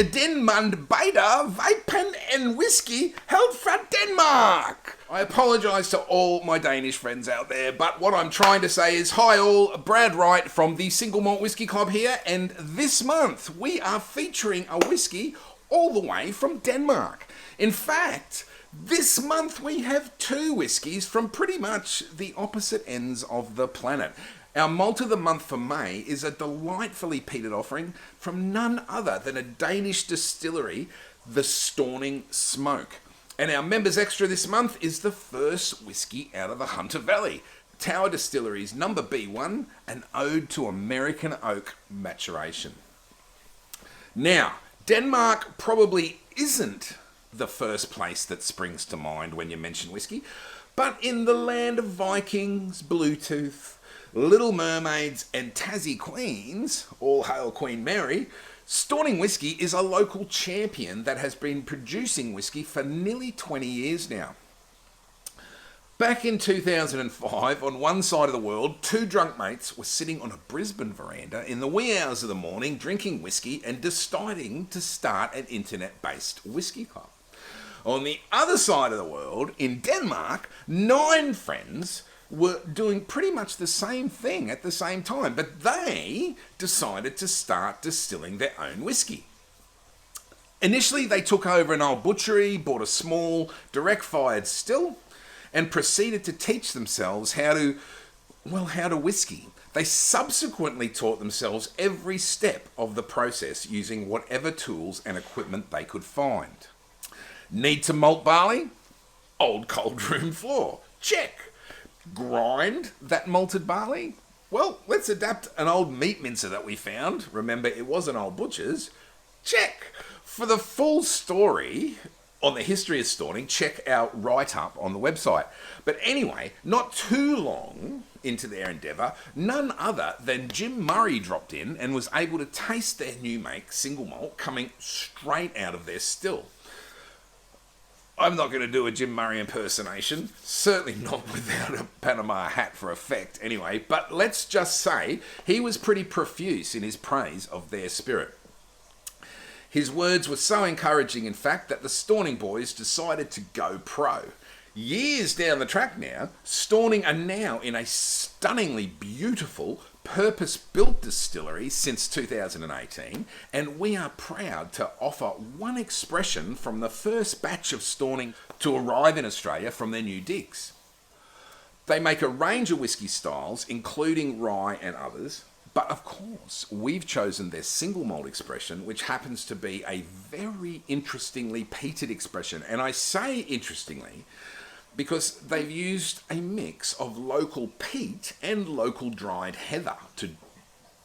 Den Mund Beta Vapen and Whiskey held fra Denmark. I apologise to all my Danish friends out there, but what I'm trying to say is, hi all, Brad Wright from the Single Malt Whisky Club here, and this month we are featuring a whisky all the way from Denmark. In fact, this month we have two whiskies from pretty much the opposite ends of the planet. Our Malt of the Month for May is a delightfully peated offering from none other than a Danish distillery, the Storning Smoke. And our Members Extra this month is the first whiskey out of the Hunter Valley, Tower Distillery's number B1, an ode to American oak maturation. Now, Denmark probably isn't the first place that springs to mind when you mention whiskey, but in the land of Vikings, Bluetooth, Little Mermaids and Tassie Queens, all hail Queen Mary, Storning Whisky is a local champion that has been producing whisky for nearly 20 years now. Back in 2005, on one side of the world, two drunk mates were sitting on a Brisbane veranda in the wee hours of the morning drinking whisky and deciding to start an internet-based whisky club. On the other side of the world, in Denmark, 9 friends were doing pretty much the same thing at the same time, but they decided to start distilling their own whiskey. Initially, they took over an old butchery, bought a small, direct-fired still, and proceeded to teach themselves how to whiskey. They subsequently taught themselves every step of the process using whatever tools and equipment they could find. Need to malt barley? Old cold room floor. Check. Grind that malted barley? Well, let's adapt an old meat mincer that we found. Remember, it was an old butcher's. Check. For the full story on the history of Storning, check our write-up on the website. But anyway, not too long into their endeavour, none other than Jim Murray dropped in and was able to taste their new make single malt coming straight out of their still. I'm not going to do a Jim Murray impersonation, certainly not without a Panama hat for effect anyway, but let's just say he was pretty profuse in his praise of their spirit. His words were so encouraging, in fact, that the Storning boys decided to go pro. Years down the track now, Storning are now in a stunningly beautiful, purpose-built distillery since 2018, and we are proud to offer one expression from the first batch of Storning to arrive in Australia from their new digs. They make a range of whisky styles, including rye and others, but of course, we've chosen their single malt expression, which happens to be a very interestingly peated expression. And I say interestingly because they've used a mix of local peat and local dried heather to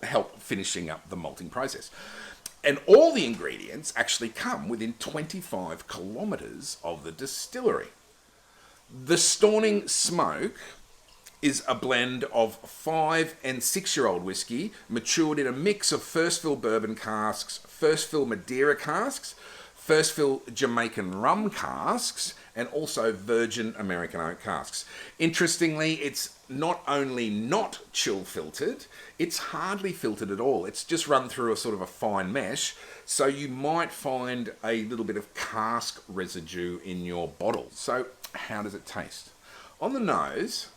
help finishing up the malting process. And all the ingredients actually come within 25 kilometres of the distillery. The Storning Smoke is a blend of 5 and 6-year-old whiskey matured in a mix of first fill bourbon casks, first fill Madeira casks, first fill Jamaican rum casks, and also virgin American oak casks. Interestingly, it's not only not chill filtered, it's hardly filtered at all. It's just run through a sort of a fine mesh, so you might find a little bit of cask residue in your bottle. So how does it taste? On the nose,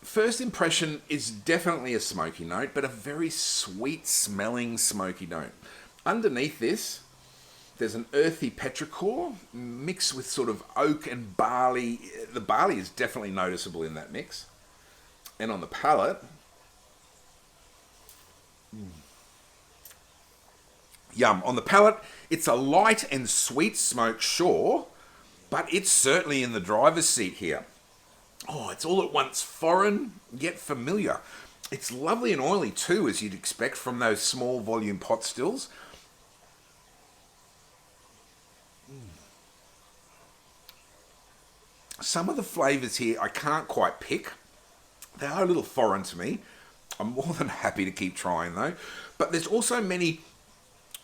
first impression is definitely a smoky note, but a very sweet smelling smoky note. Underneath this, there's an earthy petrichor mixed with sort of oak and barley. The barley is definitely noticeable in that mix. And on the palate, yum. On the palate, it's a light and sweet smoke, sure, but it's certainly in the driver's seat here. Oh, it's all at once foreign, yet familiar. It's lovely and oily too, as you'd expect from those small volume pot stills. Some of the flavours here I can't quite pick. They are a little foreign to me. I'm more than happy to keep trying though. But there's also many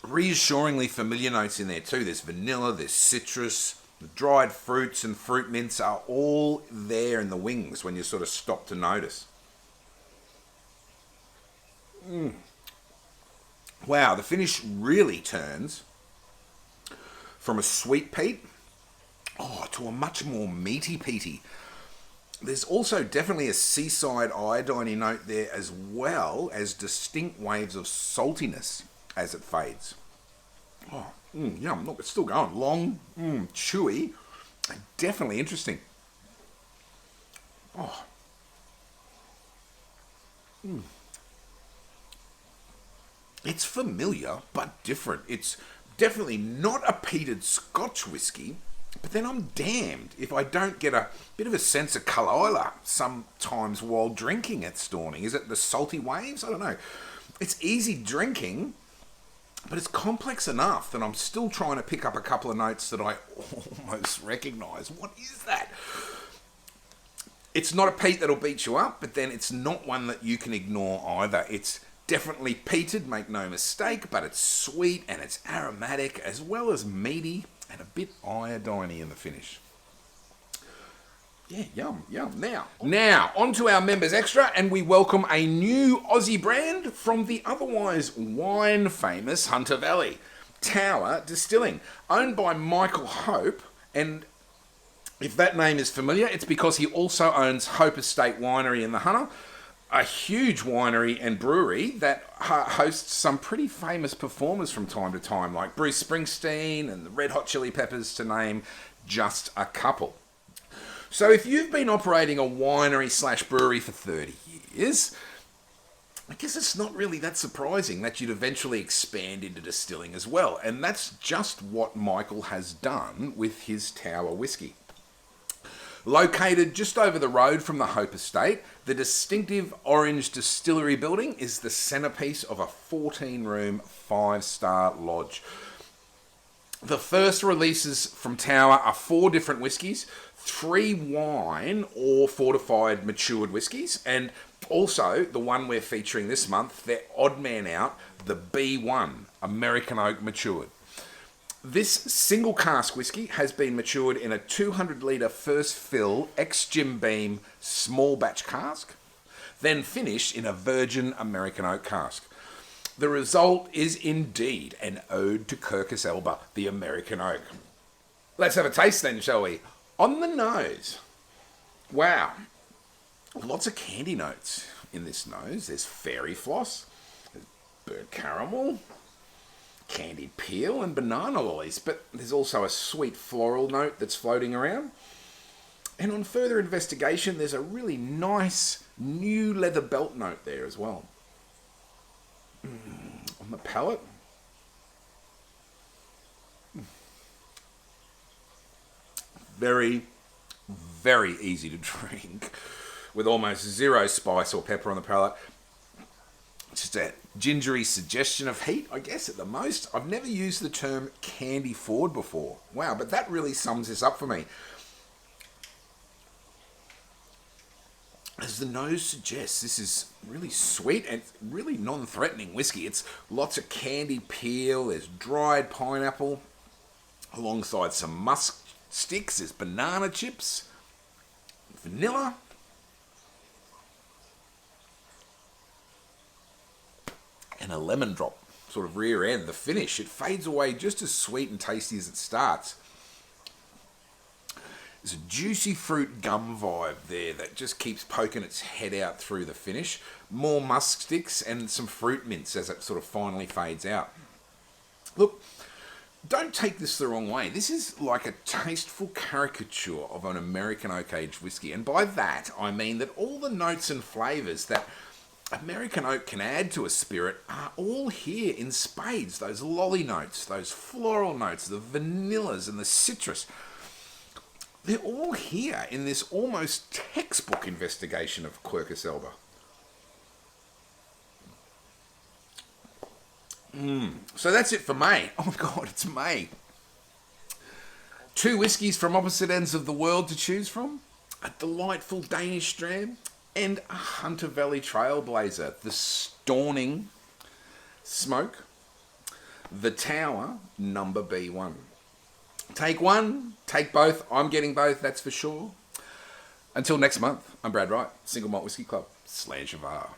reassuringly familiar notes in there too. There's vanilla, there's citrus, the dried fruits and fruit mints are all there in the wings when you sort of stop to notice. Wow, the finish really turns from a sweet peat, to a much more meaty peaty. There's also definitely a seaside iodine note there, as well as distinct waves of saltiness as it fades. Yum, look, it's still going. Long, chewy, definitely interesting. It's familiar, but different. It's definitely not a peated Scotch whiskey, but then I'm damned if I don't get a bit of a sense of Carlisle sometimes while drinking at Stauning. Is it the salty waves? I don't know. It's easy drinking, but it's complex enough that I'm still trying to pick up a couple of notes that I almost recognise. What is that? It's not a peat that'll beat you up, but then it's not one that you can ignore either. It's definitely peated, make no mistake, but it's sweet and it's aromatic as well as meaty and a bit iodine in the finish. Yeah, yum. Now, on to our Members Extra, and we welcome a new Aussie brand from the otherwise wine-famous Hunter Valley. Tower Distilling, owned by Michael Hope, and if that name is familiar, it's because he also owns Hope Estate Winery in the Hunter, a huge winery and brewery that hosts some pretty famous performers from time to time, like Bruce Springsteen and the Red Hot Chili Peppers, to name just a couple. So if you've been operating a winery / brewery for 30 years, I guess it's not really that surprising that you'd eventually expand into distilling as well. And that's just what Michael has done with his Tower Whiskey. Located just over the road from the Hope Estate, the distinctive orange distillery building is the centrepiece of a 14-room, 5-star lodge. The first releases from Tower are 4 different whiskies, 3 wine or fortified matured whiskies, and also the one we're featuring this month, their odd man out, the B1 American Oak Matured. This single cask whiskey has been matured in a 200 litre first fill ex-Jim Beam small batch cask, then finished in a virgin American oak cask. The result is indeed an ode to Quercus Elba, the American oak. Let's have a taste then, shall we? On the nose. Wow. Lots of candy notes in this nose. There's fairy floss, there's burnt caramel, candied peel and banana lollies, but there's also a sweet floral note that's floating around. And on further investigation, there's a really nice new leather belt note there as well. On the palate, very, very easy to drink with almost zero spice or pepper on the palate. Just a gingery suggestion of heat, I guess, at the most. I've never used the term candy forward before. Wow, but that really sums this up for me. As the nose suggests, this is really sweet and really non-threatening whiskey. It's lots of candy peel, there's dried pineapple, alongside some musk sticks, there's banana chips, vanilla, and a lemon drop, sort of rear end. The finish, it fades away just as sweet and tasty as it starts. There's a juicy fruit gum vibe there that just keeps poking its head out through the finish. More musk sticks and some fruit mints as it sort of finally fades out. Look, don't take this the wrong way. This is like a tasteful caricature of an American oak aged whiskey. And by that, I mean that all the notes and flavours that American oak can add to a spirit are all here in spades. Those lolly notes, those floral notes, the vanillas and the citrus. They're all here in this almost textbook investigation of Quercus Elba. So that's it for May. Oh God, it's May. 2 whiskies from opposite ends of the world to choose from. A delightful Danish Dram and a Hunter Valley Trailblazer. The Stauning Smoke. The Tower number B1. Take one, take both. I'm getting both, that's for sure. Until next month, I'm Brad Wright, Single Malt Whiskey Club, Slange of R.